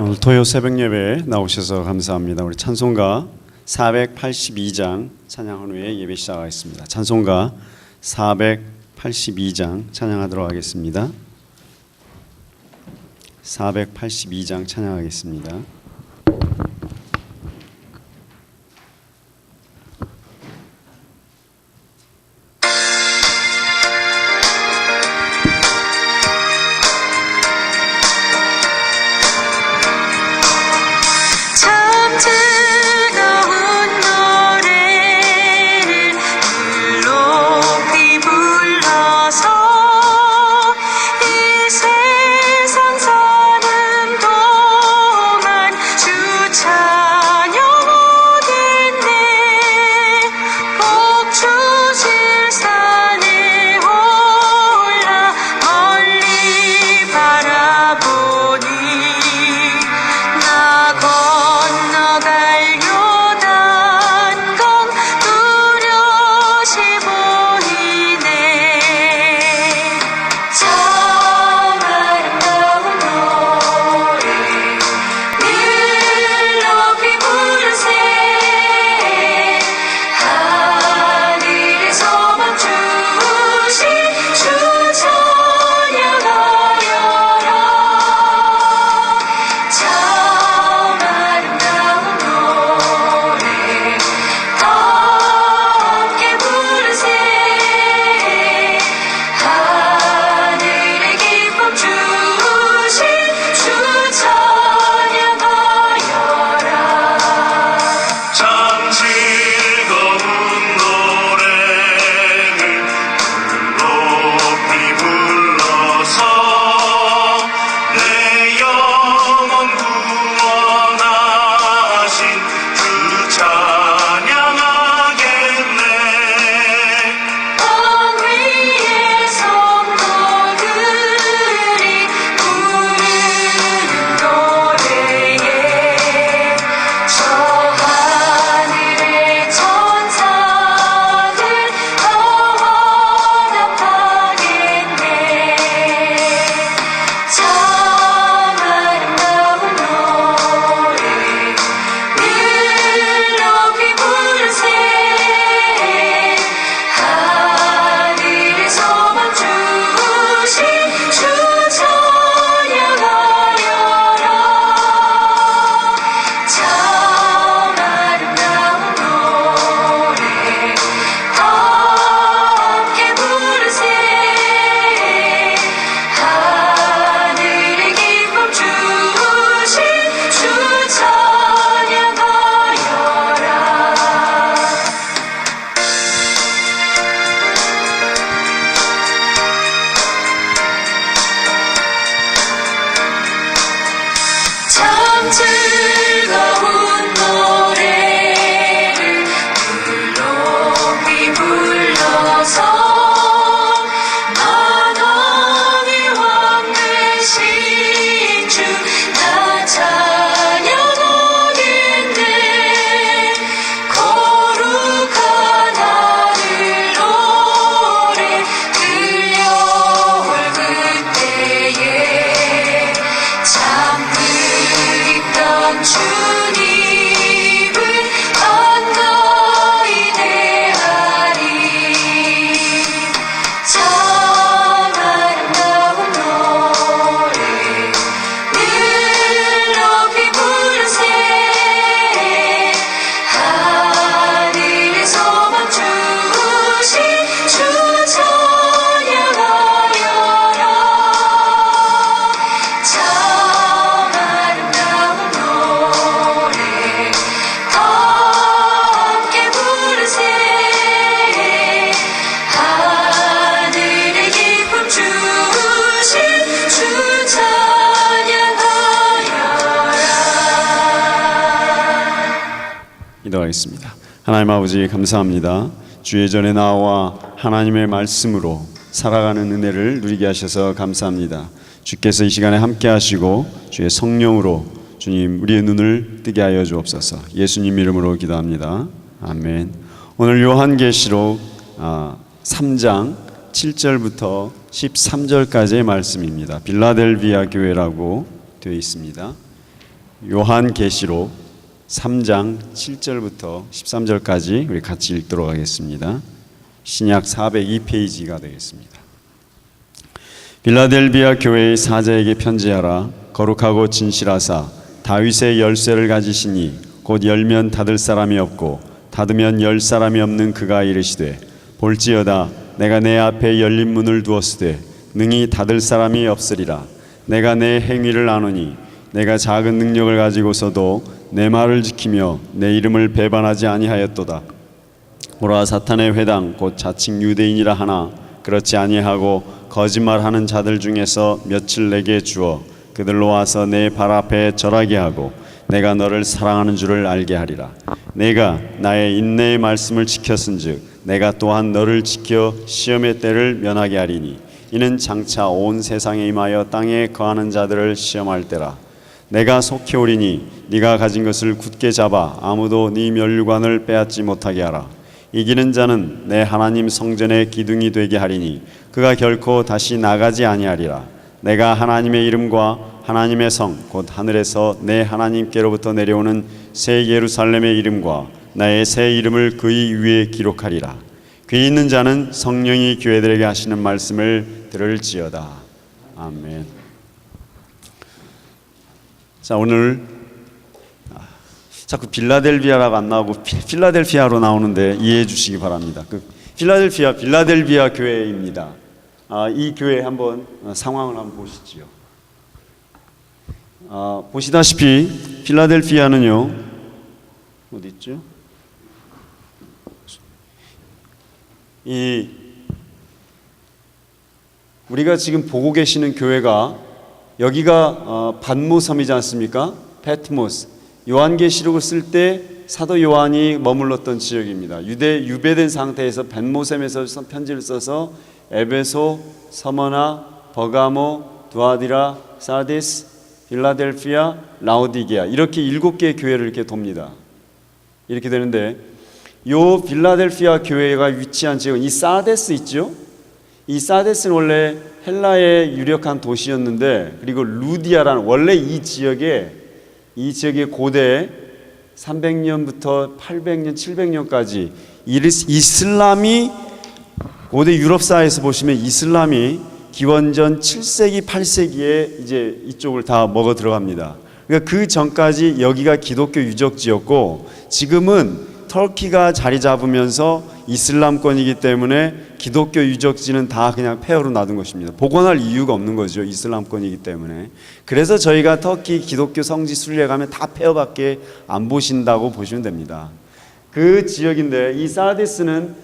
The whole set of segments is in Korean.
오늘 토요 새벽 예배에 나오셔서 감사합니다. 우리 찬송가 482장 찬양한 후에 예배 시작하겠습니다. 찬송가 482장 찬양하도록 하겠습니다. 482장 찬양하겠습니다. 기도하겠습니다. 하나님 아버지 감사합니다. 주의 전에 나와 하나님의 말씀으로 살아가는 은혜를 누리게 하셔서 감사합니다. 주께서 이 시간에 함께 하시고 주의 성령으로 주님 우리의 눈을 뜨게 하여 주옵소서. 예수님 이름으로 기도합니다. 아멘. 오늘 요한계시록 3장 7절부터 13절까지의 말씀입니다. 빌라델비아 교회라고 되어 있습니다. 요한계시록 3장 7절부터 13절까지 우리 같이 읽도록 하겠습니다. 신약 402페이지가 되겠습니다. 빌라델비아 교회의 사자에게 편지하라. 거룩하고 진실하사 다윗의 열쇠를 가지시니 곧 열면 닫을 사람이 없고 닫으면 열 사람이 없는 그가 이르시되 볼지어다 내가 내 앞에 열린 문을 두었으되 능히 닫을 사람이 없으리라. 내가 내 행위를 아노니 내가 작은 능력을 가지고서도 내 말을 지키며 내 이름을 배반하지 아니하였도다. 보라, 사탄의 회당 곧 자칭 유대인이라 하나 그렇지 아니하고 거짓말하는 자들 중에서 며칠 내게 주어 그들로 와서 내 발 앞에 절하게 하고 내가 너를 사랑하는 줄을 알게 하리라. 내가 나의 인내의 말씀을 지켰은즉 내가 또한 너를 지켜 시험의 때를 면하게 하리니 이는 장차 온 세상에 임하여 땅에 거하는 자들을 시험할 때라. 내가 속히 오리니 네가 가진 것을 굳게 잡아 아무도 네 면류관을 빼앗지 못하게 하라. 이기는 자는 내 하나님 성전의 기둥이 되게 하리니 그가 결코 다시 나가지 아니하리라. 내가 하나님의 이름과 하나님의 성 곧 하늘에서 내 하나님께로부터 내려오는 새 예루살렘의 이름과 나의 새 이름을 그의 위에 기록하리라. 귀 있는 자는 성령이 교회들에게 하시는 말씀을 들을지어다. 아멘. 자, 오늘 자꾸 빌라델비아라고 안 나오고 필라델피아로 나오는데 이해해 주시기 바랍니다. 그 빌라델비아 교회입니다. 이 교회 한번 상황을 한번 보시지요. 보시다시피 필라델피아는요 어디 있죠? 우리가 지금 보고 계시는 교회가 여기가 반모섬이지 않습니까? 페트모스. 요한계시록을 쓸 때 사도 요한이 머물렀던 지역입니다. 유배된 상태에서 벤모셈에서 편지를 써서 에베소, 서머나, 버가모, 두아디라, 사디스, 필라델피아, 라오디게아 이렇게 7개의 교회를 이렇게 돕니다. 이렇게 되는데 요 빌라델피아 교회가 위치한 지역은 이 사데스 있죠? 이 사데스는 원래 헬라의 유력한 도시였는데 그리고 루디아라는 원래 이 지역의 고대 300년부터 800년, 700년까지 이슬람이 고대 유럽사에서 보시면 이슬람이 기원전 7세기, 8세기에 이제 이쪽을 다 먹어 들어갑니다. 그러니까 그 전까지 여기가 기독교 유적지였고 지금은 터키가 자리 잡으면서 이슬람권이기 때문에 기독교 유적지는 다 그냥 폐허로 놔둔 것입니다. 복원할 이유가 없는 거죠. 이슬람권이기 때문에. 그래서 저희가 터키 기독교 성지 순례 가면 다 폐허밖에 안 보신다고 보시면 됩니다. 그 지역인데 이 사데스는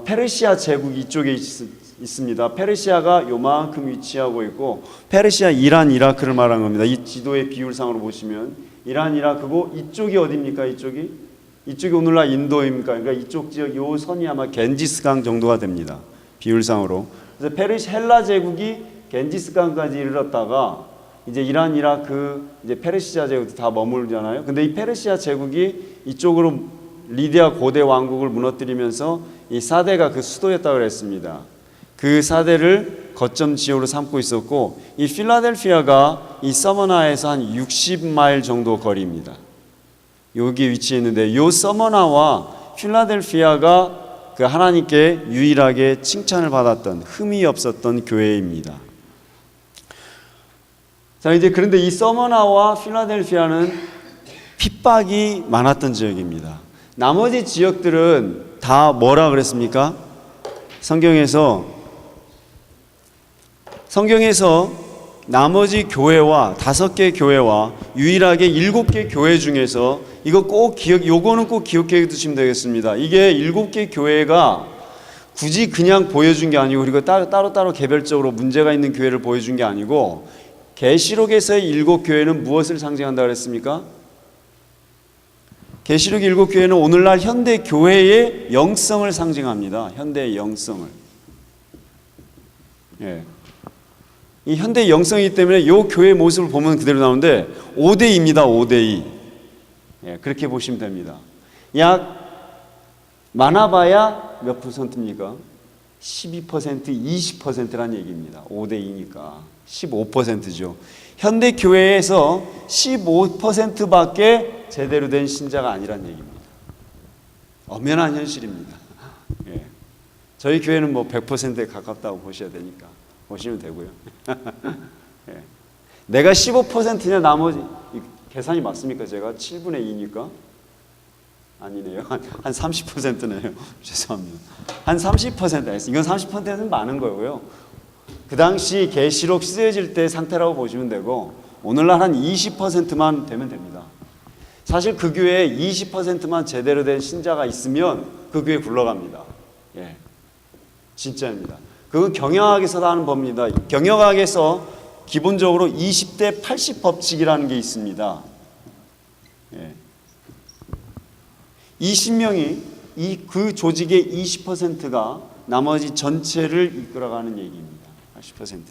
페르시아 제국 이쪽에 있습니다. 페르시아가 요만큼 위치하고 있고 페르시아, 이란, 이라크를 말하는 겁니다. 이 지도의 비율상으로 보시면 이란, 이라크고 이쪽이 어디입니까? 이쪽이 오늘날 인도입니까? 그러니까 이쪽 지역 요 선이 아마 겐지스강 정도가 됩니다. 비율상으로. 그래서 헬라 제국이 겐지스강까지 이르렀다가 이제 이란, 이라크, 이제 페르시아 제국도 다 머물잖아요. 근데 이 페르시아 제국이 이쪽으로 리디아 고대 왕국을 무너뜨리면서 이 사데가 그 수도였다고 그랬습니다. 그 사데를 거점 지역으로 삼고 있었고 이 필라델피아가 이 서머나에서 한 60마일 정도 거리입니다. 여기 위치해 있는데 요 서머나와 필라델피아가 그 하나님께 유일하게 칭찬을 받았던 흠이 없었던 교회입니다. 자, 이제 그런데 이 서머나와 필라델피아는 핍박이 많았던 지역입니다. 나머지 지역들은 다 뭐라 그랬습니까? 성경에서 나머지 교회와 5개 교회와 유일하게 7개 교회 중에서 요거는 꼭 기억해 두시면 되겠습니다. 이게 7개 교회가 굳이 그냥 보여준 게 아니고 그리고 따로따로 개별적으로 문제가 있는 교회를 보여준 게 아니고 계시록에서의 7교회는 무엇을 상징한다고 그랬습니까? 계시록 7교회는 오늘날 현대 교회의 영성을 상징합니다. 현대의 영성을. 예. 이 현대 영성이기 때문에 이 교회의 모습을 보면 그대로 나오는데 5대2입니다. 5대2. 예, 그렇게 보시면 됩니다. 약 많아봐야 몇 %입니까? 12%, 20%란 얘기입니다. 5대 2니까 15%죠. 현대 교회에서 15%밖에 제대로 된 신자가 아니란 얘기입니다. 엄연한 현실입니다. 예. 저희 교회는 뭐 100%에 가깝다고 보셔야 되니까 보시면 되고요. 예. 내가 15%냐 나머지 계산이 맞습니까? 제가 7분의 2니까 아니네요. 한 30%네요. 죄송합니다. 한 30%. 이건 30%는 많은 거고요. 그 당시 계시록 쓰여질 때 상태라고 보시면 되고 오늘날 한 20%만 되면 됩니다. 사실 그 교회에 20%만 제대로 된 신자가 있으면 그 교회 굴러갑니다. 예, 진짜입니다. 그건 경영학에서 하는 법입니다. 경영학에서 기본적으로 20대 80 법칙이라는 게 있습니다. 예. 20명이 그 조직의 20%가 나머지 전체를 이끌어가는 얘기입니다. 80%를.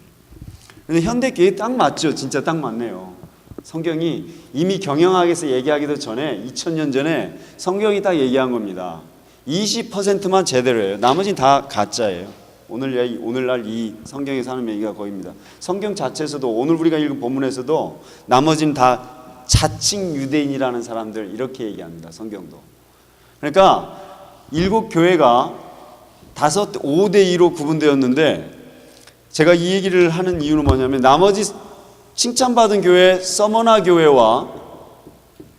근데 현대 교회 딱 맞죠? 진짜 딱 맞네요. 성경이 이미 경영학에서 얘기하기도 전에 2000년 전에 성경이 딱 얘기한 겁니다. 20%만 제대로 해요. 나머지는 다 가짜예요. 오늘날 이 성경에서 하는 얘기가 거기입니다. 성경 자체에서도 오늘 우리가 읽은 본문에서도 나머지는 다 자칭 유대인이라는 사람들 이렇게 얘기합니다. 성경도. 그러니까 7교회가 5대2로 구분되었는데 제가 이 얘기를 하는 이유는 뭐냐면 나머지 칭찬받은 교회 서머나 교회와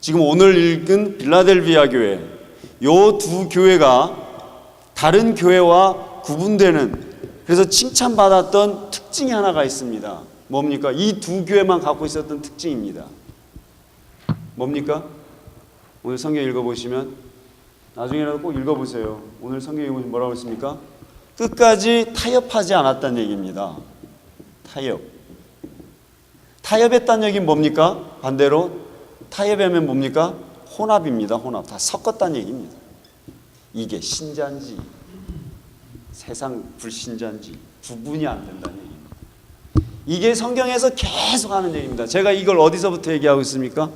지금 오늘 읽은 빌라델비아 교회 요 두 교회가 다른 교회와 구분되는 그래서 칭찬받았던 특징이 하나가 있습니다. 뭡니까? 이 두 교회만 갖고 있었던 특징입니다. 뭡니까? 오늘 성경 읽어보시면 나중에라도 꼭 읽어보세요. 오늘 성경 읽어보시면 뭐라고 했습니까? 끝까지 타협하지 않았다는 얘기입니다. 타협했다는 얘기는 뭡니까? 반대로 타협하면 뭡니까? 혼합입니다. 혼합. 다 섞었다는 얘기입니다. 이게 신자인지 세상 불신자인지 구분이 안 된다는 얘기입니다. 이게 성경에서 계속 하는 얘기입니다. 제가 이걸 어디서부터 얘기하고 있습니까?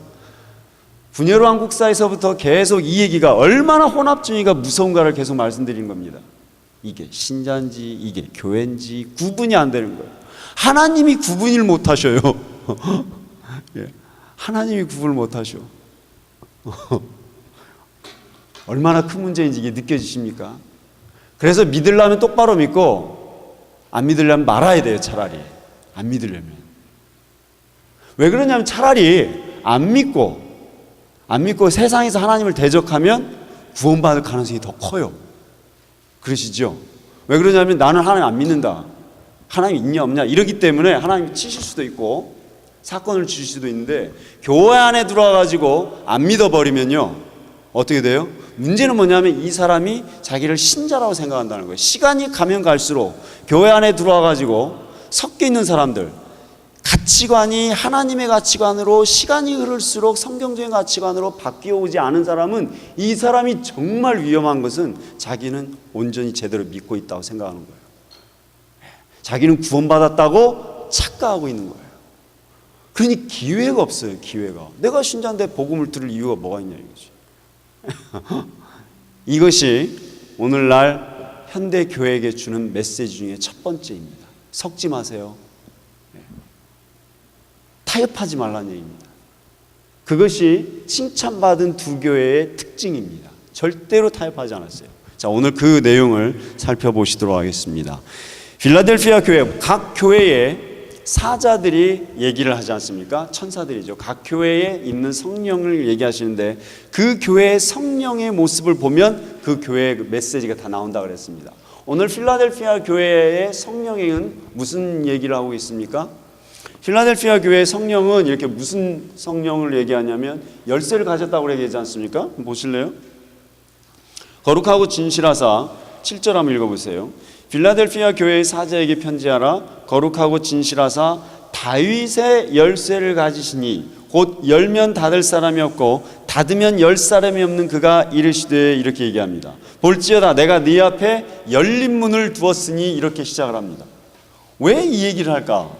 분열의 한국사에서부터 계속 이 얘기가 얼마나 혼합주의가 무서운가를 계속 말씀드린 겁니다. 이게 신자인지 이게 교회인지 구분이 안 되는 거예요. 하나님이 구분을 못 하셔요. 예. 하나님이 구분을 못 하셔. 얼마나 큰 문제인지 이게 느껴지십니까? 그래서 믿으려면 똑바로 믿고 안 믿으려면 말아야 돼요. 차라리 안 믿으려면. 왜 그러냐면 차라리 안 믿고 세상에서 하나님을 대적하면 구원받을 가능성이 더 커요. 그러시죠? 왜 그러냐면 나는 하나님 안 믿는다. 하나님 있냐 없냐 이러기 때문에 하나님이 치실 수도 있고 사건을 주실 수도 있는데 교회 안에 들어와가지고 안 믿어버리면요 어떻게 돼요? 문제는 뭐냐면 이 사람이 자기를 신자라고 생각한다는 거예요. 시간이 가면 갈수록 교회 안에 들어와가지고 섞여 있는 사람들 가치관이 하나님의 가치관으로 시간이 흐를수록 성경적인 가치관으로 바뀌어오지 않은 사람은 이 사람이 정말 위험한 것은 자기는 온전히 제대로 믿고 있다고 생각하는 거예요. 자기는 구원받았다고 착각하고 있는 거예요. 그러니 기회가 없어요. 기회가. 내가 신자인데 복음을 들을 이유가 뭐가 있냐 이거지. 이것이 오늘날 현대 교회에게 주는 메시지 중에 첫 번째입니다. 섞지 마세요. 타협하지 말라는 얘기입니다. 그것이 칭찬받은 두 교회의 특징입니다. 절대로 타협하지 않았어요. 자, 오늘 그 내용을 살펴보시도록 하겠습니다. 필라델피아 교회, 각 교회에 사자들이 얘기를 하지 않습니까? 천사들이죠. 각 교회에 있는 성령을 얘기하시는데 그 교회의 성령의 모습을 보면 그 교회의 메시지가 다 나온다 그랬습니다. 오늘 필라델피아 교회의 성령은 무슨 얘기를 하고 있습니까? 필라델피아 교회의 성령은 이렇게 무슨 성령을 얘기하냐면 열쇠를 가졌다고 얘기하지 않습니까? 보실래요? 거룩하고 진실하사 7절 한번 읽어보세요. 필라델피아 교회의 사자에게 편지하라. 거룩하고 진실하사 다윗의 열쇠를 가지시니 곧 열면 닫을 사람이 없고 닫으면 열 사람이 없는 그가 이르시되 이렇게 얘기합니다. 볼지어다 내가 네 앞에 열린 문을 두었으니 이렇게 시작을 합니다. 왜 이 얘기를 할까?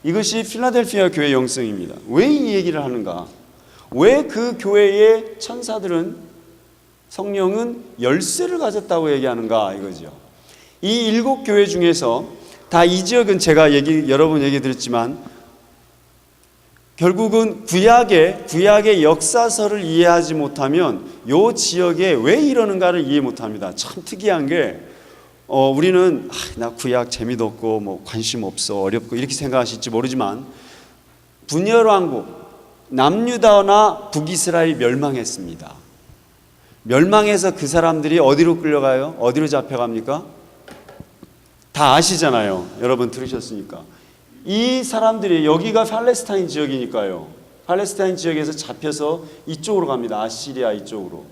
이것이 필라델피아 교회의 영성입니다. 왜 이 얘기를 하는가? 왜 그 교회의 천사들은 성령은 열쇠를 가졌다고 얘기하는가 이거죠. 이 7교회 중에서 다 이 지역은 제가 여러 번 얘기 드렸지만 결국은 구약의 역사서를 이해하지 못하면 이 지역에 왜 이러는가를 이해 못합니다. 참 특이한 게 우리는 나 구약 재미도 없고 뭐 관심 없어 어렵고 이렇게 생각하실지 모르지만 분열왕국 남유다나 북이스라엘이 멸망했습니다. 멸망해서 그 사람들이 어디로 끌려가요? 어디로 잡혀갑니까? 다 아시잖아요. 여러분 들으셨으니까. 이 사람들이 여기가 팔레스타인 지역이니까요. 팔레스타인 지역에서 잡혀서 이쪽으로 갑니다. 아시리아 이쪽으로.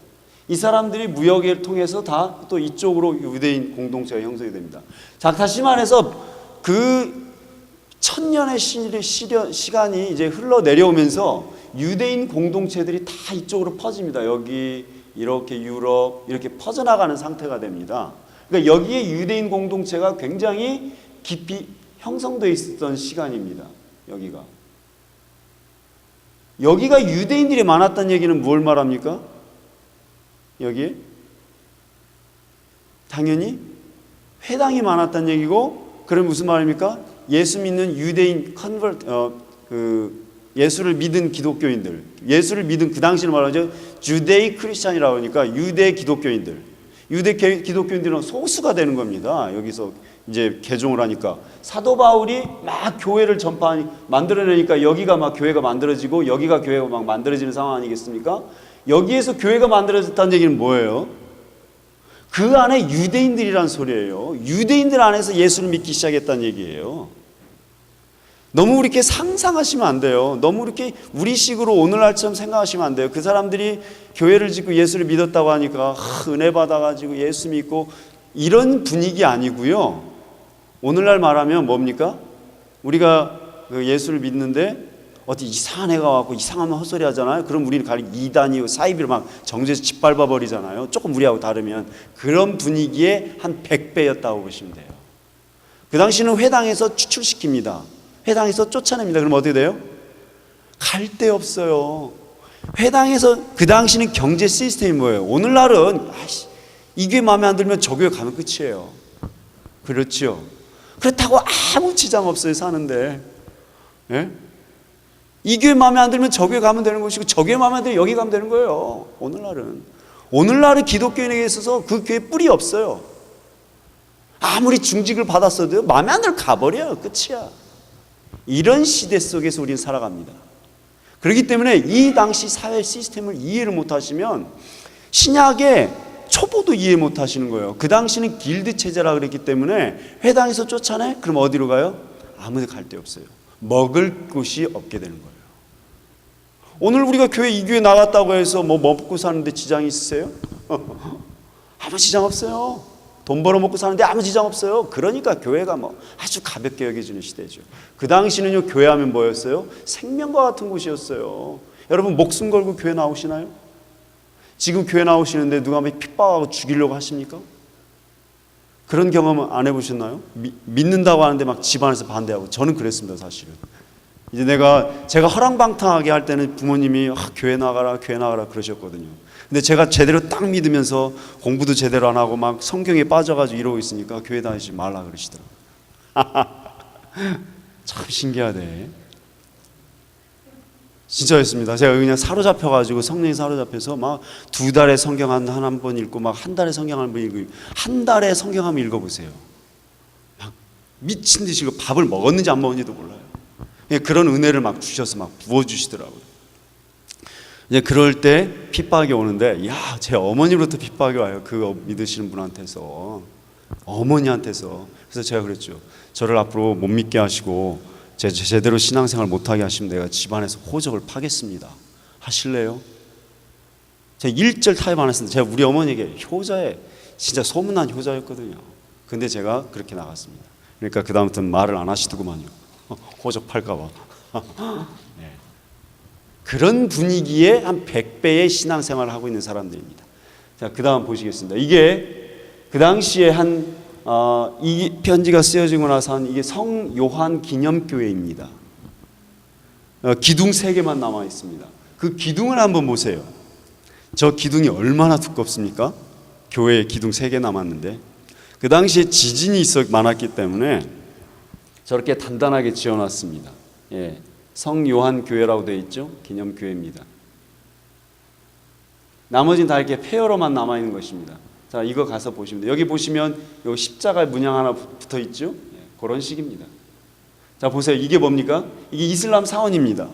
이 사람들이 무역을 통해서 다 또 이쪽으로 유대인 공동체가 형성이 됩니다. 자, 다시 말해서 그 1000년의 시간이 이제 흘러 내려오면서 유대인 공동체들이 다 이쪽으로 퍼집니다. 여기 이렇게 유럽 이렇게 퍼져나가는 상태가 됩니다. 그러니까 여기에 유대인 공동체가 굉장히 깊이 형성되어 있었던 시간입니다. 여기가 유대인들이 많았다는 얘기는 뭘 말합니까? 여기에 당연히 회당이 많았다는 얘기고, 그럼 무슨 말입니까? 예수 믿는 유대인 예수를 믿은 기독교인들, 예수를 믿은 그 당시를 말하죠. 주데이 크리스찬이라고 하니까 유대 기독교인들, 유대 기독교인들은 소수가 되는 겁니다. 여기서 이제 개종을 하니까 사도 바울이 막 교회를 만들어내니까 여기가 막 교회가 만들어지고 여기가 교회가 막 만들어지는 상황 아니겠습니까? 여기에서 교회가 만들어졌다는 얘기는 뭐예요? 그 안에 유대인들이란 소리예요. 유대인들 안에서 예수를 믿기 시작했다는 얘기예요. 너무 이렇게 상상하시면 안 돼요. 너무 이렇게 우리식으로 오늘날처럼 생각하시면 안 돼요. 그 사람들이 교회를 짓고 예수를 믿었다고 하니까 은혜 받아가지고 예수 믿고 이런 분위기 아니고요. 오늘날 말하면 뭡니까? 우리가 그 예수를 믿는데 어디 이상한 애가 와서 이상한 헛소리 하잖아요. 그럼 우리는 이단이 사이비를 막 정죄해서 짓밟아 버리잖아요. 조금 우리하고 다르면. 그런 분위기의 한 100배였다고 보시면 돼요. 그 당시는 회당에서 추출시킵니다. 회당에서 쫓아냅니다. 그럼 어떻게 돼요? 갈 데 없어요. 회당에서 그 당시는 경제 시스템이 뭐예요? 오늘날은 이 교회 마음에 안 들면 저 교회 가면 끝이에요. 그렇죠? 그렇다고 아무 지장 없어요, 사는데. 예? 이 교회 마음에 안 들면 저 교회 가면 되는 것이고, 저 교회 마음에 안 들면 여기 가면 되는 거예요. 오늘날은 기독교인에게 있어서 그 교회 뿔이 없어요. 아무리 중직을 받았어도 마음에 안 들면 가버려요. 끝이야. 이런 시대 속에서 우리는 살아갑니다. 그렇기 때문에 이 당시 사회 시스템을 이해를 못하시면 신약의 초보도 이해 못하시는 거예요. 그 당시는 길드 체제라 그랬기 때문에 회당에서 쫓아내? 그럼 어디로 가요? 아무 데 갈 데 없어요. 먹을 곳이 없게 되는 거예요. 오늘 우리가 이 교회 나갔다고 해서 뭐 먹고 사는데 지장이 있으세요? 아무 지장 없어요. 돈 벌어 먹고 사는데 아무 지장 없어요. 그러니까 교회가 뭐 아주 가볍게 여겨지는 시대죠. 그 당시는요, 교회하면 뭐였어요? 생명과 같은 곳이었어요. 여러분 목숨 걸고 교회 나오시나요? 지금 교회 나오시는데 누가 막 핍박하고 죽이려고 하십니까? 그런 경험은 안 해보셨나요? 믿는다고 하는데 막 집안에서 반대하고. 저는 그랬습니다, 사실은. 이제 제가 허랑방탕하게 할 때는 부모님이 교회 나가라 그러셨거든요. 근데 제가 제대로 딱 믿으면서 공부도 제대로 안 하고 막 성경에 빠져가지고 이러고 있으니까 교회 다니지 말라 그러시더라고요. 참 신기하대. 진짜였습니다. 제가 그냥 사로잡혀가지고 성령이 사로잡혀서 막 2달에 성경 한 번 읽고 막 한 달에 성경 한 번 읽고, 한 달에 성경 한번 읽어보세요. 막 미친 듯이 밥을 먹었는지 안 먹었는지도 몰라요. 그런 은혜를 막 주셔서 막 부어주시더라고요. 이제 그럴 때 핍박이 오는데, 제 어머니로부터 핍박이 와요. 그거 믿으시는 분한테서, 어머니한테서. 그래서 제가 그랬죠. 저를 앞으로 못 믿게 하시고 제대로 신앙생활 못하게 하시면 내가 집안에서 호적을 파겠습니다. 하실래요? 제가 1절 타협 안 했습니다. 제가 우리 어머니에게 효자에 진짜 소문난 효자였거든요. 근데 제가 그렇게 나갔습니다. 그러니까 그 다음부터는 말을 안 하시더구만요. 호적 팔까 봐. 네. 그런 분위기에 한 100배의 신앙생활을 하고 있는 사람들입니다. 자, 그 다음 보시겠습니다. 이게 그 당시에 이 편지가 쓰여지고 나서 한 이게 성 요한 기념교회입니다. 기둥 3개만 남아 있습니다. 그 기둥을 한번 보세요. 저 기둥이 얼마나 두껍습니까? 교회에 기둥 3개 남았는데, 그 당시에 지진이 많았기 때문에 저렇게 단단하게 지어놨습니다. 예, 성요한 교회라고 되어 있죠. 기념교회입니다. 나머지는 다 이렇게 폐허로만 남아있는 것입니다. 자, 이거 가서 보시면 돼요. 여기 보시면 요 십자가 문양 하나 붙어 있죠. 예, 그런 식입니다. 자, 보세요. 이게 뭡니까? 이게 이슬람 사원입니다.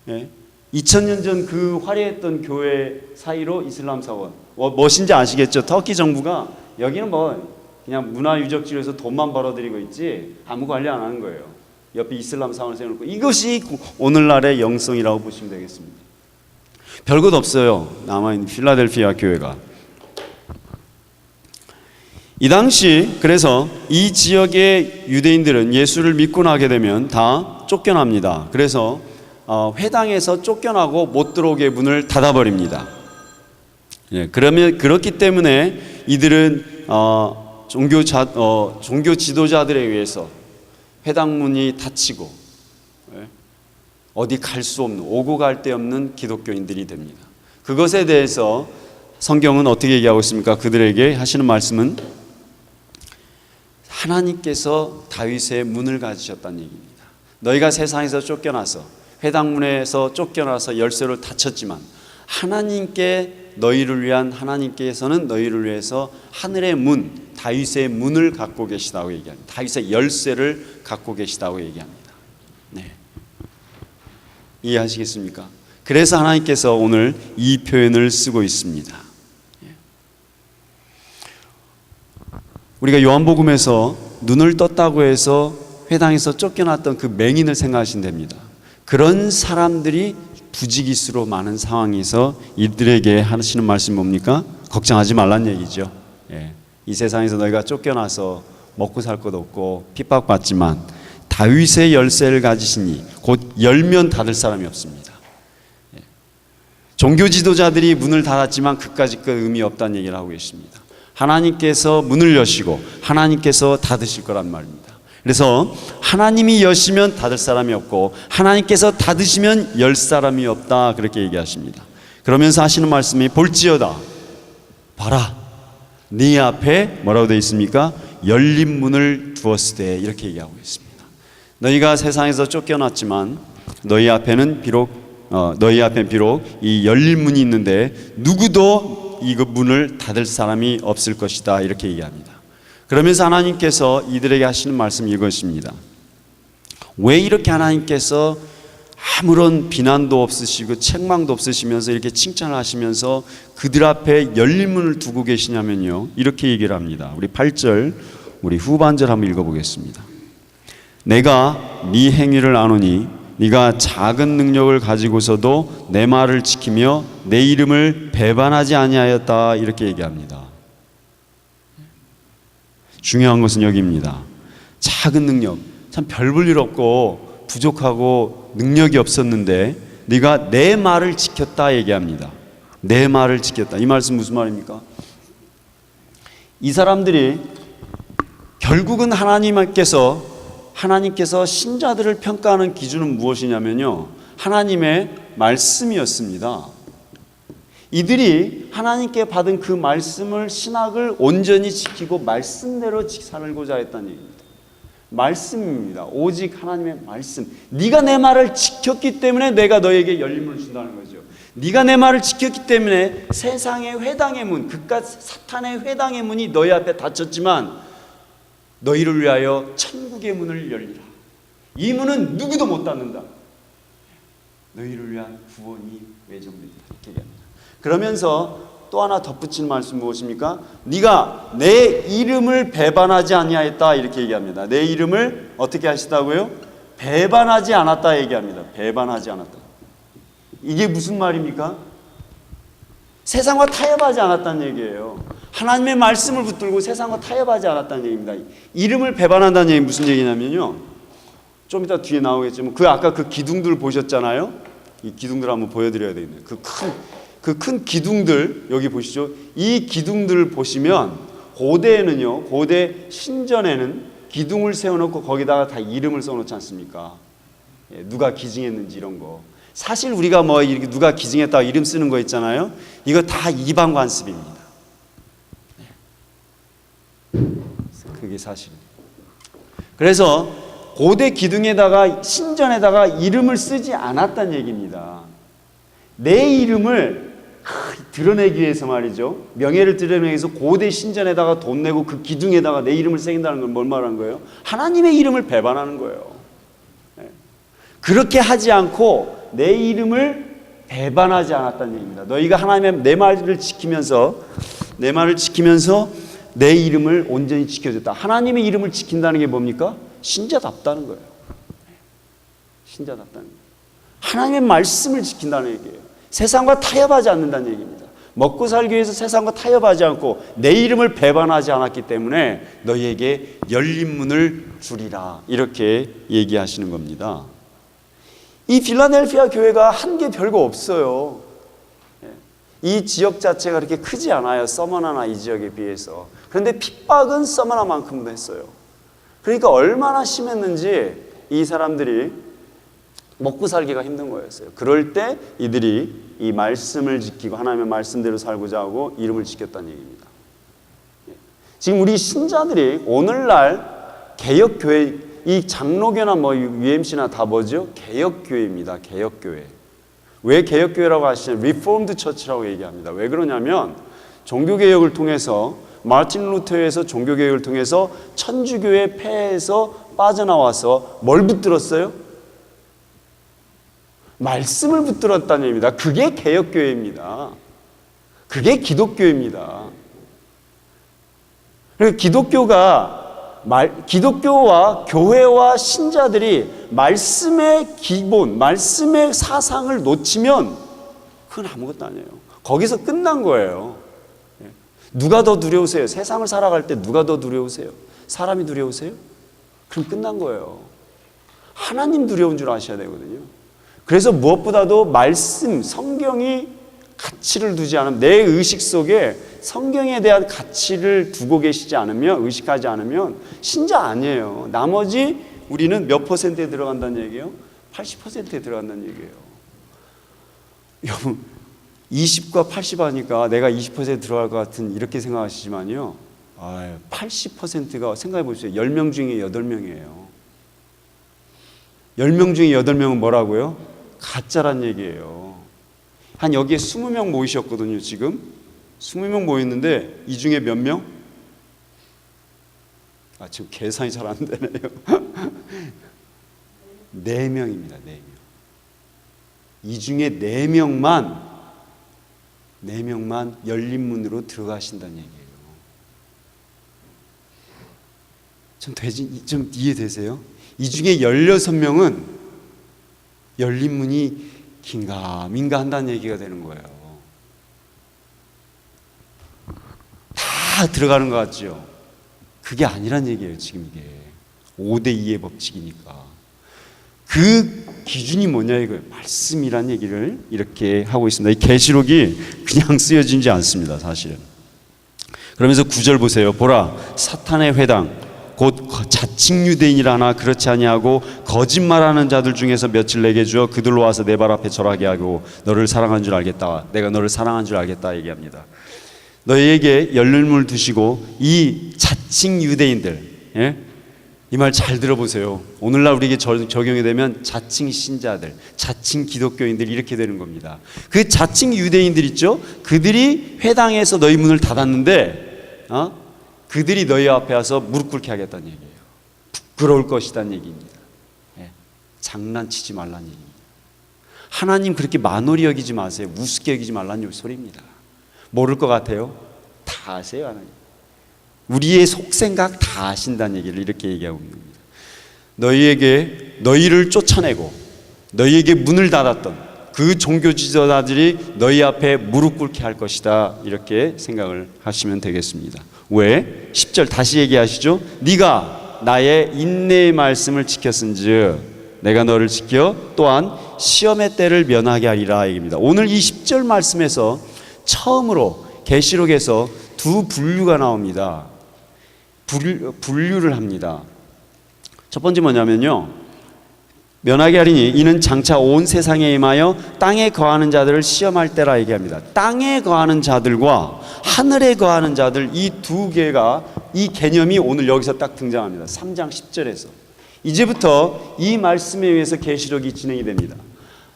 예, 2000년 전 그 화려했던 교회 사이로 이슬람 사원. 무엇인지 아시겠죠? 터키 정부가 여기는 뭐 그냥 문화유적지로서 돈만 벌어들이고 있지 아무 관리 안 하는 거예요. 옆에 이슬람 사원을 세워놓고, 이것이 오늘날의 영성이라고 보시면 되겠습니다. 별것 없어요. 남아있는 필라델피아 교회가. 이 당시 그래서 이 지역의 유대인들은 예수를 믿고 나게 되면 다 쫓겨납니다. 그래서 회당에서 쫓겨나고 못 들어오게 문을 닫아버립니다. 예, 그러면 그렇기 때문에 이들은 종교 지도자들에 의해서 회당문이 닫히고, 예, 어디 갈 수 없는, 오고 갈 데 없는 기독교인들이 됩니다. 그것에 대해서 성경은 어떻게 얘기하고 있습니까? 그들에게 하시는 말씀은 하나님께서 다윗의 문을 가지셨다는 얘기입니다. 너희가 세상에서 쫓겨나서 회당문에서 쫓겨나서 열쇠를 닫혔지만 하나님께서는 너희를 위해서 하늘의 문, 다윗의 문을 갖고 계시다고 얘기합니다. 다윗의 열쇠를 갖고 계시다고 얘기합니다. 네. 이해하시겠습니까? 그래서 하나님께서 오늘 이 표현을 쓰고 있습니다. 우리가 요한복음에서 눈을 떴다고 해서 회당에서 쫓겨났던 그 맹인을 생각하시면 됩니다. 그런 사람들이 부지기수로 많은 상황에서 이들에게 하시는 말씀이 뭡니까? 걱정하지 말란 얘기죠. 예. 이 세상에서 너희가 쫓겨나서 먹고 살 것 없고 핍박받지만 다윗의 열쇠를 가지시니 곧 열면 닫을 사람이 없습니다. 예. 종교 지도자들이 문을 닫았지만 그까짓 그 의미 없다는 얘기를 하고 계십니다. 하나님께서 문을 여시고 하나님께서 닫으실 거란 말입니다. 그래서 하나님이 여시면 닫을 사람이 없고 하나님께서 닫으시면 열 사람이 없다, 그렇게 얘기하십니다. 그러면서 하시는 말씀이 볼지어다 봐라 네 앞에 뭐라고 되어 있습니까? 열린 문을 두었으되, 이렇게 얘기하고 있습니다. 너희가 세상에서 쫓겨났지만 너희 앞에는 비록 이 열린 문이 있는데 누구도 이 문을 닫을 사람이 없을 것이다, 이렇게 얘기합니다. 그러면서 하나님께서 이들에게 하시는 말씀이 이것입니다. 왜 이렇게 하나님께서 아무런 비난도 없으시고 책망도 없으시면서 이렇게 칭찬을 하시면서 그들 앞에 열린 문을 두고 계시냐면요, 이렇게 얘기를 합니다. 우리 8절, 우리 후반절 한번 읽어보겠습니다. 내가 네 행위를 아노니 네가 작은 능력을 가지고서도 내 말을 지키며 내 이름을 배반하지 아니하였다, 이렇게 얘기합니다. 중요한 것은 여기입니다. 작은 능력, 참 별 볼 일 없고 부족하고 능력이 없었는데 네가 내 말을 지켰다 얘기합니다. 내 말을 지켰다. 이 말씀 무슨 말입니까? 이 사람들이 결국은 하나님께서 신자들을 평가하는 기준은 무엇이냐면요, 하나님의 말씀이었습니다. 이들이 하나님께 받은 그 말씀을, 신학을 온전히 지키고 말씀대로 살고자 했다는 얘기입니다. 말씀입니다. 오직 하나님의 말씀. 네가 내 말을 지켰기 때문에 내가 너에게 열림을 준다는 거죠. 네가 내 말을 지켰기 때문에 세상의 회당의 문, 그깟 사탄의 회당의 문이 너희 앞에 닫혔지만 너희를 위하여 천국의 문을 열리라. 이 문은 누구도 못 닫는다. 너희를 위한 구원이 외정된다, 이렇게 얘기합니다. 그러면서 또 하나 덧붙이는 말씀 무엇입니까? 네가 내 이름을 배반하지 아니하였다, 이렇게 얘기합니다. 내 이름을 어떻게 하시다고요? 배반하지 않았다 얘기합니다. 배반하지 않았다. 이게 무슨 말입니까? 세상과 타협하지 않았다는 얘기예요. 하나님의 말씀을 붙들고 세상과 타협하지 않았다는 얘기입니다. 이름을 배반한다는 얘기 무슨 얘기냐면요, 좀 이따 뒤에 나오겠지만 아까 그 기둥들 보셨잖아요. 이 기둥들 한번 보여드려야 되겠네요. 그 큰 기둥들 여기 보시죠. 이 기둥들을 보시면 고대에는요, 고대 신전에는 기둥을 세워놓고 거기다가 다 이름을 써놓지 않습니까? 누가 기증했는지 이런 거. 사실 우리가 뭐 이렇게 누가 기증했다고 이름 쓰는 거 있잖아요. 이거 다 이방 관습입니다. 그게 사실. 그래서 고대 기둥에다가 신전에다가 이름을 쓰지 않았다는 얘기입니다. 내 이름을 드러내기 위해서 말이죠. 명예를 드러내기 위해서 고대 신전에다가 돈 내고 그 기둥에다가 내 이름을 새긴다는 건 뭘 말하는 거예요? 하나님의 이름을 배반하는 거예요. 그렇게 하지 않고 내 이름을 배반하지 않았다는 얘기입니다. 너희가 하나님의 내 말을 지키면서 내 이름을 온전히 지켜줬다. 하나님의 이름을 지킨다는 게 뭡니까? 신자답다는 거예요. 신자답다는 거예요. 하나님의 말씀을 지킨다는 얘기예요. 세상과 타협하지 않는다는 얘기입니다. 먹고 살기 위해서 세상과 타협하지 않고 내 이름을 배반하지 않았기 때문에 너희에게 열린 문을 주리라. 이렇게 얘기하시는 겁니다. 이 필라델피아 교회가 한 게 별거 없어요. 이 지역 자체가 그렇게 크지 않아요. 서머나나 이 지역에 비해서. 그런데 핍박은 서머나만큼도 했어요. 그러니까 얼마나 심했는지 이 사람들이 먹고 살기가 힘든 거였어요. 그럴 때 이들이 이 말씀을 지키고 하나님의 말씀대로 살고자 하고 이름을 지켰다는 얘기입니다. 지금 우리 신자들이 오늘날 개혁교회, 이 장로교나 뭐 UMC나 다 뭐죠? 개혁교회입니다. 개혁교회. 왜 개혁교회라고 하시냐면 리포음드 처치라고 얘기합니다. 왜 그러냐면 종교개혁을 통해서 마틴 루터에서 종교개혁을 통해서 천주교의 폐해에서 빠져나와서 뭘 붙들었어요? 말씀을 붙들었다는 얘기입니다. 그게 개혁교회입니다. 그게 기독교입니다. 그리고 기독교와 교회와 신자들이 말씀의 기본, 말씀의 사상을 놓치면 그건 아무것도 아니에요. 거기서 끝난 거예요. 누가 더 두려우세요? 세상을 살아갈 때 누가 더 두려우세요? 사람이 두려우세요? 그럼 끝난 거예요. 하나님 두려운 줄 아셔야 되거든요. 그래서 무엇보다도 말씀, 성경이 가치를 두지 않으면, 내 의식 속에 성경에 대한 가치를 두고 계시지 않으면, 의식하지 않으면 신자 아니에요. 나머지 우리는 몇 퍼센트에 들어간다는 얘기예요? 80%에 들어간다는 얘기예요. 여러분 20과 80 하니까 내가 20% 들어갈 것 같은 이렇게 생각하시지만요, 80%가 생각해 보세요. 10명 중에 8명이에요 10명 중에 8명은 뭐라고요? 가짜란 얘기예요. 한 여기에 20명 모이셨거든요. 지금 20명 모였는데 이 중에 몇 명? 지금 계산이 잘 안 되네요. 4명입니다. 4명. 이 중에 4명만 열린 문으로 들어가신다는 얘기예요. 좀 이해되세요? 이 중에 16명은 열린 문이 긴가민가 한다는 얘기가 되는 거예요. 다 들어가는 것 같죠? 그게 아니란 얘기예요. 지금 이게 5대2의 법칙이니까. 그 기준이 뭐냐 이거예요. 말씀이란 얘기를 이렇게 하고 있습니다. 이 계시록이 그냥 쓰여지지 않습니다. 사실은. 그러면서 9절 보세요. 보라, 사탄의 회당 곧 자칭 유대인이라 하나 그렇지 아니하고 거짓말하는 자들 중에서 몇을 내게 주어 그들로 와서 내 발 앞에 절하게 하고 너를 사랑한 줄 알겠다. 내가 너를 사랑한 줄 알겠다 얘기합니다. 너희에게 열린 문을 두시고 이 자칭 유대인들, 이 말 잘 들어보세요. 오늘날 우리에게 적용이 되면 자칭 신자들, 자칭 기독교인들 이렇게 되는 겁니다. 그 자칭 유대인들 있죠? 그들이 회당에서 너희 문을 닫았는데 그들이 너희 앞에 와서 무릎 꿇게 하겠다는 얘기예요. 부끄러울 것이라는 얘기입니다. 장난치지 말라는 얘기입니다. 하나님 그렇게 만홀히 여기지 마세요. 우습게 여기지 말라는 소리입니다. 모를 것 같아요? 다 아세요. 하나님. 우리의 속생각 다 아신다는 얘기를 이렇게 얘기하고 있는 겁니다. 너희를 쫓아내고 너희에게 문을 닫았던 그 종교 지도자들이 너희 앞에 무릎 꿇게 할 것이다. 이렇게 생각을 하시면 되겠습니다. 왜? 10절 다시 얘기하시죠. 네가 나의 인내의 말씀을 지켰은즉 내가 너를 지켜 또한 시험의 때를 면하게 하리라 얘기입니다. 오늘 이 10절 말씀에서 처음으로 계시록에서 두 분류가 나옵니다. 분류를 합니다. 첫 번째 뭐냐면요, 면하게 하리니 이는 장차 온 세상에 임하여 땅에 거하는 자들을 시험할 때라 얘기합니다. 땅에 거하는 자들과 하늘에 거하는 자들, 이 두 개가 이 개념이 오늘 여기서 딱 등장합니다. 3장 10절에서. 이제부터 이 말씀에 의해서 계시록이 진행이 됩니다.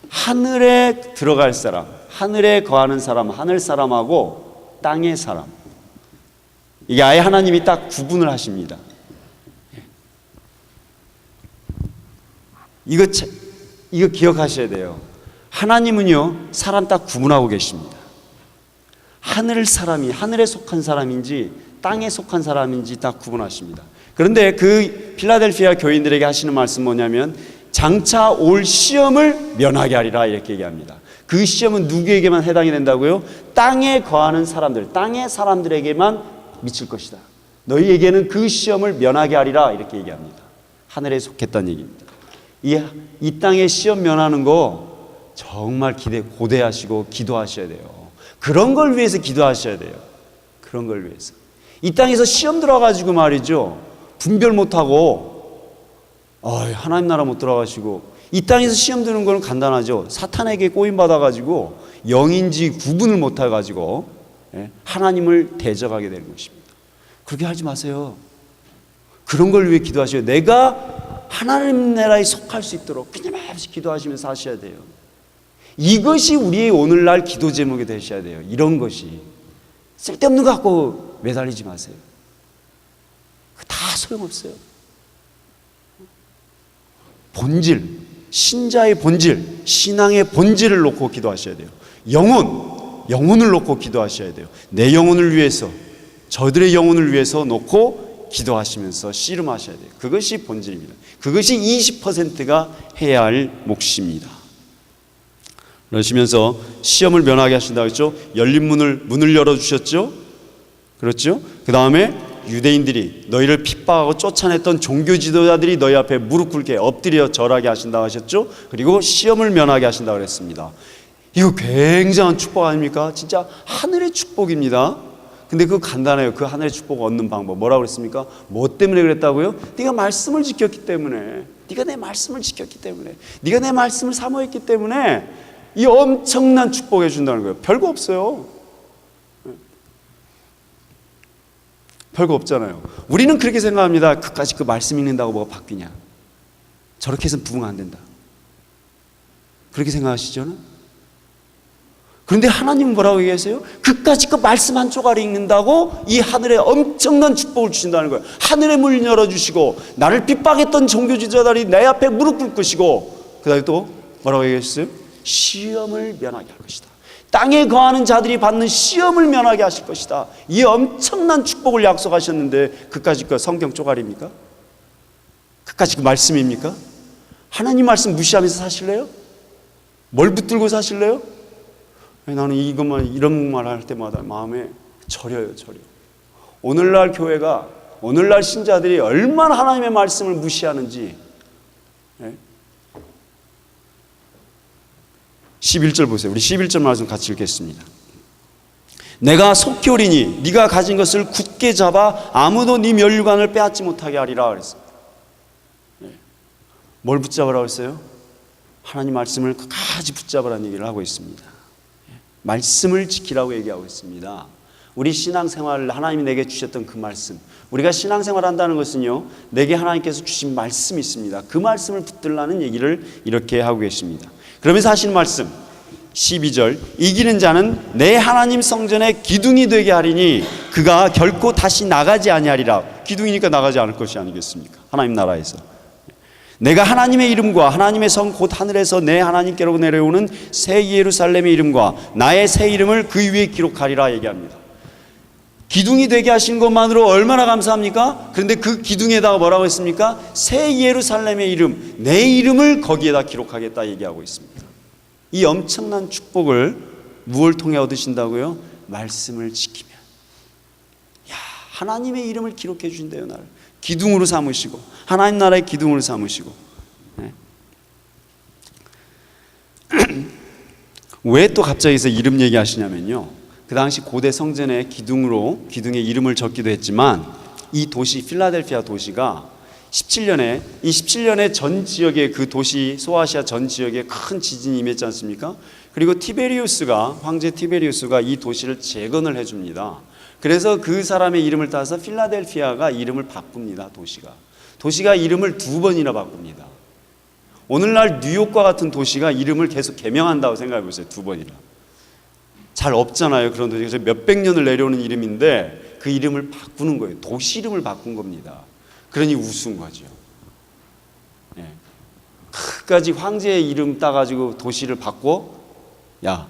하늘에 들어갈 사람, 하늘에 거하는 사람, 하늘 사람하고 땅의 사람, 이게 아예 하나님이 딱 구분을 하십니다. 이거 기억하셔야 돼요. 하나님은요, 사람 딱 구분하고 계십니다. 하늘 사람이 하늘에 속한 사람인지 땅에 속한 사람인지 딱 구분하십니다. 그런데 그 필라델피아 교인들에게 하시는 말씀 뭐냐면 장차 올 시험을 면하게 하리라 이렇게 얘기합니다. 그 시험은 누구에게만 해당이 된다고요? 땅에 거하는 사람들, 땅의 사람들에게만 미칠 것이다. 너희에게는 그 시험을 면하게 하리라 이렇게 얘기합니다. 하늘에 속했다는 얘기입니다. 이 땅의 시험 면하는 거 정말 고대하시고 기도하셔야 돼요. 그런 걸 위해서 기도하셔야 돼요. 그런 걸 위해서. 이 땅에서 시험 들어가지고 말이죠, 분별 못하고 하나님 나라 못 들어가시고, 이 땅에서 시험 드는 거는 간단하죠. 사탄에게 꼬임받아가지고 영인지 구분을 못해가지고 하나님을 대적하게 되는 것입니다. 그렇게 하지 마세요. 그런 걸 위해 기도하셔요. 내가 하나님 나라에 속할 수 있도록 끊임없이 기도하시면서 하셔야 돼요. 이것이 우리의 오늘날 기도 제목이 되셔야 돼요. 이런 것이. 쓸데없는 거 갖고 매달리지 마세요. 다 소용없어요. 본질, 신자의 본질, 신앙의 본질을 놓고 기도하셔야 돼요. 영혼을 놓고 기도하셔야 돼요. 내 영혼을 위해서, 저들의 영혼을 위해서 놓고 기도하시면서 씨름하셔야 돼요. 그것이 본질입니다. 그것이 20%가 해야 할 몫입니다. 그러시면서 시험을 면하게 하신다고 했죠. 열린 문을 열어주셨죠. 그렇죠. 그 다음에 유대인들이 너희를 핍박하고 쫓아냈던 종교 지도자들이 너희 앞에 무릎 꿇게 엎드려 절하게 하신다고 하셨죠. 그리고 시험을 면하게 하신다고 그랬습니다. 이거 굉장한 축복 아닙니까? 진짜 하늘의 축복입니다. 근데 그거 간단해요. 그 하늘의 축복을 얻는 방법 뭐라고 그랬습니까? 뭐 때문에 그랬다고요? 네가 말씀을 지켰기 때문에, 네가 내 말씀을 지켰기 때문에, 네가 내 말씀을 사모했기 때문에 이 엄청난 축복해 준다는 거예요. 별거 없어요. 별거 없잖아요. 우리는 그렇게 생각합니다. 그까짓 그 말씀 읽는다고 뭐가 바뀌냐, 저렇게 해서는 부흥 안 된다, 그렇게 생각하시죠? 그런데 하나님은 뭐라고 얘기하세요? 그까짓 그 말씀 한 조각을 읽는다고 이 하늘에 엄청난 축복을 주신다는 거예요. 하늘의 문을 열어주시고, 나를 핍박했던 종교 지도자들이 내 앞에 무릎 꿇으시고, 그 다음에 또 뭐라고 얘기했어요? 시험을 면하게 할 것이다. 땅에 거하는 자들이 받는 시험을 면하게 하실 것이다. 이 엄청난 축복을 약속하셨는데 그까짓 그 성경 쪼가리입니까? 그까짓 그 말씀입니까? 하나님 말씀 무시하면서 사실래요? 뭘 붙들고 사실래요? 나는 이런 말 할 때마다 마음에 저려요. 오늘날 교회가, 오늘날 신자들이 얼마나 하나님의 말씀을 무시하는지. 11절 보세요. 우리 11절 말씀 같이 읽겠습니다. 내가 속히 오리니 네가 가진 것을 굳게 잡아 아무도 네 면류관을 빼앗지 못하게 하리라 그랬습니다. 뭘 붙잡으라고 했어요? 하나님 말씀을 끝까지 붙잡으라는 얘기를 하고 있습니다. 말씀을 지키라고 얘기하고 있습니다. 우리 신앙생활을 하나님이 내게 주셨던 그 말씀, 우리가 신앙생활을 한다는 것은요, 내게 하나님께서 주신 말씀이 있습니다. 그 말씀을 붙들라는 얘기를 이렇게 하고 계십니다. 그러면서 하시는 말씀 12절, 이기는 자는 내 하나님 성전의 기둥이 되게 하리니 그가 결코 다시 나가지 아니하리라. 기둥이니까 나가지 않을 것이 아니겠습니까? 하나님 나라에서 내가 하나님의 이름과 하나님의 성 곧 하늘에서 내 하나님께로 내려오는 새 예루살렘의 이름과 나의 새 이름을 그 위에 기록하리라 얘기합니다. 기둥이 되게 하신 것만으로 얼마나 감사합니까? 그런데 그 기둥에다가 뭐라고 했습니까? 새 예루살렘의 이름, 내 이름을 거기에다 기록하겠다 얘기하고 있습니다. 이 엄청난 축복을 무엇을 통해 얻으신다고요? 말씀을 지키면. 하나님의 이름을 기록해 주신대요. 나를 기둥으로 삼으시고, 하나님 나라의 기둥으로 삼으시고. 왜 또 갑자기 이름 얘기하시냐면요, 그 당시 고대 성전의 기둥에 이름을 적기도 했지만, 이 도시 필라델피아 도시가 17년에 전 지역의 그 도시 소아시아 전 지역에 큰 지진이 임했지 않습니까? 그리고 황제 티베리우스가 이 도시를 재건을 해줍니다. 그래서 그 사람의 이름을 따서 필라델피아가 이름을 바꿉니다. 도시가 이름을 2번이나 바꿉니다. 오늘날 뉴욕과 같은 도시가 이름을 계속 개명한다고 생각해 보세요. 2번이나. 잘 없잖아요. 그런 도시. 그래서 몇백 년을 내려오는 이름인데 그 이름을 바꾸는 거예요. 도시 이름을 바꾼 겁니다. 그러니 우스운 거죠. 예. 끝까지 황제의 이름 따가지고 도시를 바꿔, 야,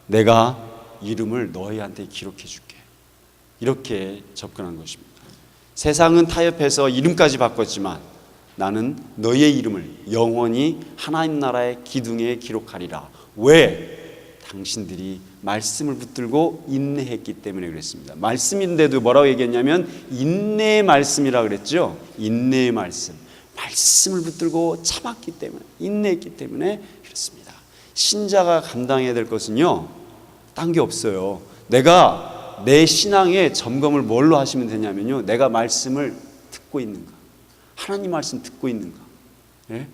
내가 이름을 너희한테 기록해 줄게. 이렇게 접근한 것입니다. 세상은 타협해서 이름까지 바꿨지만 나는 너희의 이름을 영원히 하나님 나라의 기둥에 기록하리라. 왜? 당신들이 말씀을 붙들고 인내했기 때문에 그랬습니다. 말씀인데도 뭐라고 얘기했냐면 인내의 말씀이라 그랬죠. 인내의 말씀. 말씀을 붙들고 참았기 때문에, 인내했기 때문에 그렇습니다. 신자가 감당해야 될 것은요, 딴 게 없어요. 내가 내 신앙의 점검을 뭘로 하시면 되냐면요, 내가 말씀을 듣고 있는가, 하나님 말씀 듣고 있는가, 예?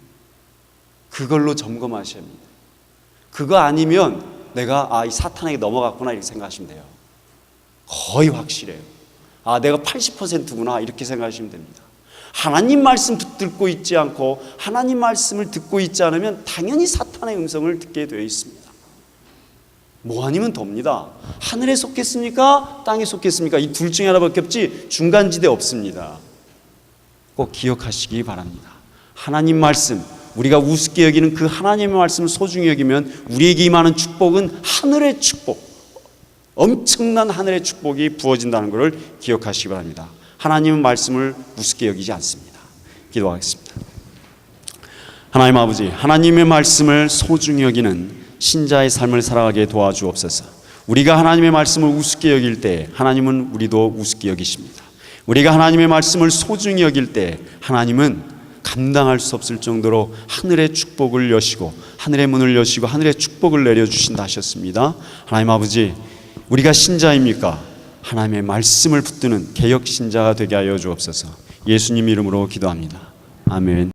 그걸로 점검하셔야 합니다. 그거 아니면 내가 이 사탄에게 넘어갔구나 이렇게 생각하시면 돼요. 거의 확실해요. 내가 80%구나 이렇게 생각하시면 됩니다. 하나님 말씀 듣고 있지 않고 하나님 말씀을 듣고 있지 않으면 당연히 사탄의 음성을 듣게 되어 있습니다. 뭐 아니면 돕니다. 하늘에 속했습니까? 땅에 속했습니까? 이 둘 중에 하나밖에 없지 중간지대 없습니다. 꼭 기억하시기 바랍니다. 하나님 말씀, 우리가 우습게 여기는 그 하나님의 말씀을 소중히 여기면 우리에게 임하는 축복은 하늘의 축복, 엄청난 하늘의 축복이 부어진다는 것을 기억하시기 바랍니다. 하나님의 말씀을 우습게 여기지 않습니다. 기도하겠습니다. 하나님 아버지, 하나님의 말씀을 소중히 여기는 신자의 삶을 살아가게 도와주옵소서. 우리가 하나님의 말씀을 우습게 여길 때 하나님은 우리도 우습게 여기십니다. 우리가 하나님의 말씀을 소중히 여길 때 하나님은 감당할 수 없을 정도로 하늘의 축복을 여시고 하늘의 문을 여시고 하늘의 축복을 내려주신다 하셨습니다. 하나님 아버지, 우리가 신자입니까? 하나님의 말씀을 붙드는 개혁 신자가 되게 하여 주옵소서. 예수님 이름으로 기도합니다. 아멘.